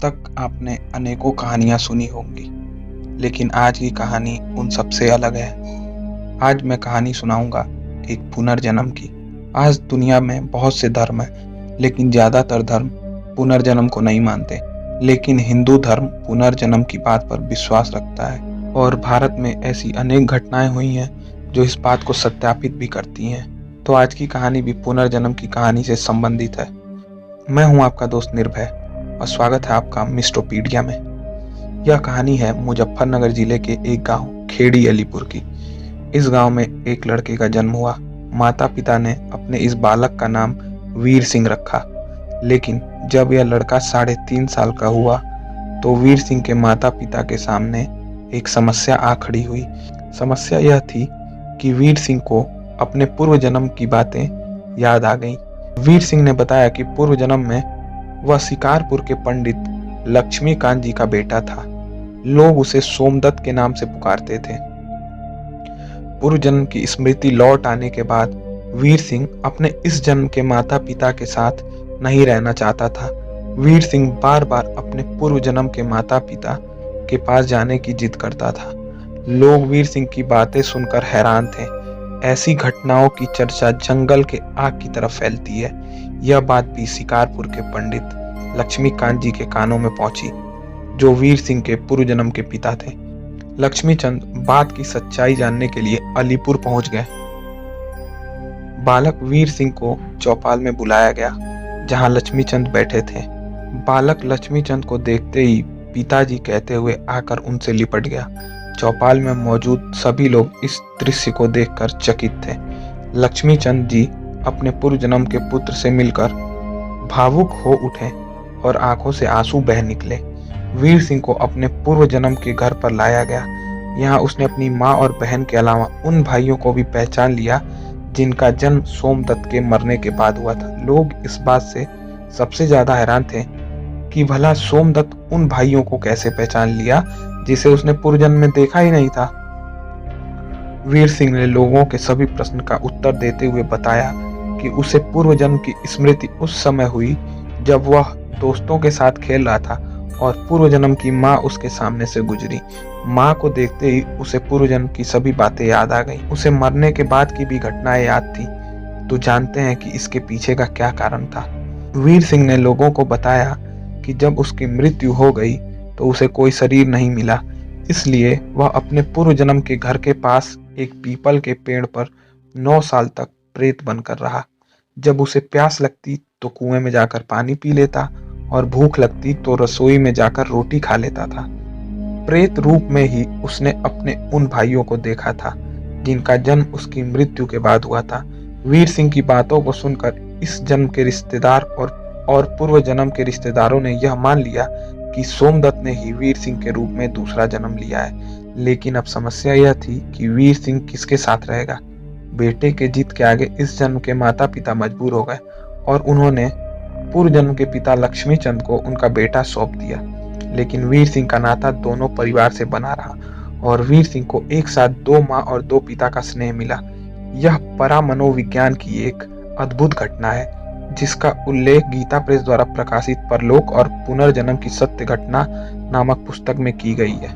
तक आपने अनेकों कहानियां सुनी होंगी, लेकिन आज की कहानी उन सबसे अलग है। आज मैं कहानी सुनाऊंगा एक पुनर्जन्म की। आज दुनिया में बहुत से धर्म हैं, लेकिन ज़्यादातर धर्म पुनर्जन्म को नहीं मानते। लेकिन हिंदू धर्म पुनर्जन्म की बात पर विश्वास रखता है और भारत में ऐसी अनेक घटनाएं हुई हैं जो इस बात को सत्यापित भी करती हैं। तो आज की कहानी भी पुनर्जन्म की कहानी से संबंधित है। मैं हूं आपका दोस्त निर्भय और स्वागत है आपका मिस्टोपीडिया में। यह कहानी है मुजफ्फरनगर जिले के एक गांव खेड़ी अलीपुर की। इस गांव में एक लड़के का जन्म हुआ। माता पिता ने अपने इस बालक का नाम वीर सिंह रखा। लेकिन जब यह लड़का 3.5 साल का हुआ तो वीर सिंह के माता पिता के सामने एक समस्या आ खड़ी हुई। समस्या यह थी कि वीर सिंह को अपने पूर्व जन्म की बातें याद आ गईं। वीर सिंह ने बताया कि पूर्व जन्म में वह शिकारपुर के पंडित लक्ष्मीकांत जी का बेटा था। लोग उसे सोमदत्त के नाम से पुकारते थे। पूर्व जन्म की स्मृति लौट आने के बाद वीर सिंह अपने इस जन्म के माता पिता के साथ नहीं रहना चाहता था। वीर सिंह बार बार अपने पूर्व जन्म के माता पिता के पास जाने की जिद करता था। लोग वीर सिंह की बातें सुनकर हैरान थे। ऐसी घटनाओं की चर्चा जंगल के आग की तरफ फैलती है। यह बात भी शिकारपुर के पंडित लक्ष्मीकांत जी के कानों में पहुंची, जो वीर सिंह के पूर्व जन्म के पिता थे। लक्ष्मीचंद बात की सच्चाई जानने के लिए अलीपुर पहुंच गए। बालक वीर सिंह को चौपाल में बुलाया गया, जहां लक्ष्मीचंद बैठे थे। बालक लक्ष्मीचंद को देखते ही पिताजी कहते हुए आकर उनसे लिपट गया। चौपाल में मौजूद सभी लोग इस दृश्य को देखकर चकित थे। लक्ष्मीचंद जी अपने पूर्व जन्म के पुत्र से मिलकर भावुक हो उठे और आंखों से आंसू बह निकले। वीर सिंह को अपने पूर्व जन्म के घर पर लाया गया। यहाँ उसने अपनी माँ और बहन के अलावा उन भाइयों को भी पहचान लिया जिनका जन्म सोमदत्त के मरने के बाद हुआ था। लोग इस बात से सबसे ज्यादा हैरान थे कि भला सोमदत्त उन भाइयों को कैसे पहचान लिया जिसे उसने पूर्व जन्म में देखा ही नहीं था। वीर सिंह ने लोगों के सभी प्रश्न का उत्तर देते हुए बताया कि उसे पूर्व जन्म की स्मृति उस समय हुई जब वह दोस्तों के साथ खेल रहा था और पूर्व जन्म की माँ उसके सामने से गुजरी। माँ को देखते ही उसे पूर्व जन्म की सभी बातें याद आ गईं। उसे मरने के बाद की भी घटनाएं याद थी। तो जानते हैं कि इसके पीछे का क्या कारण था। वीर सिंह ने लोगों को बताया कि जब उसकी मृत्यु हो गई तो उसे कोई शरीर नहीं मिला, इसलिए वह अपने पूर्व जन्म के घर के पास एक पीपल के पेड़ पर 9 साल तक प्रेत बनकर रहा। जब उसे प्यास लगती तो कुएं में जाकर पानी पी लेता और भूख लगती तो रसोई में जाकर रोटी खा लेता था। प्रेत रूप में ही उसने अपने उन भाइयों को देखा था जिनका जन्म उसकी मृत्यु के बाद हुआ था। वीर सिंह की बातों को सुनकर इस जन्म के रिश्तेदार और पूर्व जन्म के रिश्तेदारों ने यह मान लिया कि सोमदत्त ने ही वीर सिंह के रूप में दूसरा जन्म लिया है। लेकिन अब समस्या यह थी कि वीर सिंह किसके साथ रहेगा। बेटे के जिद के आगे इस जन्म के माता पिता मजबूर हो गए और उन्होंने पूर्व जन्म के पिता लक्ष्मीचंद को उनका बेटा सौंप दिया। लेकिन वीर सिंह का नाता दोनों परिवार से बना रहा और वीर सिंह को एक साथ 2 माँ और 2 पिता का स्नेह मिला। यह परामनोविज्ञान की एक अद्भुत घटना है जिसका उल्लेख गीता प्रेस द्वारा प्रकाशित परलोक और पुनर्जन्म की सत्य घटना नामक पुस्तक में की गई है।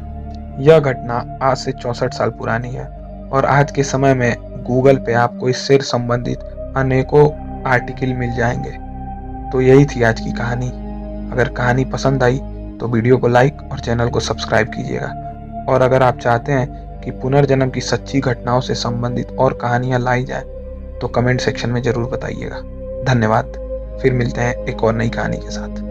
यह घटना आज से 64 साल पुरानी है और आज के समय में गूगल पे आपको इससे संबंधित अनेकों आर्टिकल मिल जाएंगे। तो यही थी आज की कहानी। अगर कहानी पसंद आई तो वीडियो को लाइक और चैनल को सब्सक्राइब कीजिएगा। और अगर आप चाहते हैं कि पुनर्जन्म की सच्ची घटनाओं से संबंधित और कहानियां लाई जाए तो कमेंट सेक्शन में जरूर बताइएगा। धन्यवाद। फिर मिलते हैं एक और नई कहानी के साथ।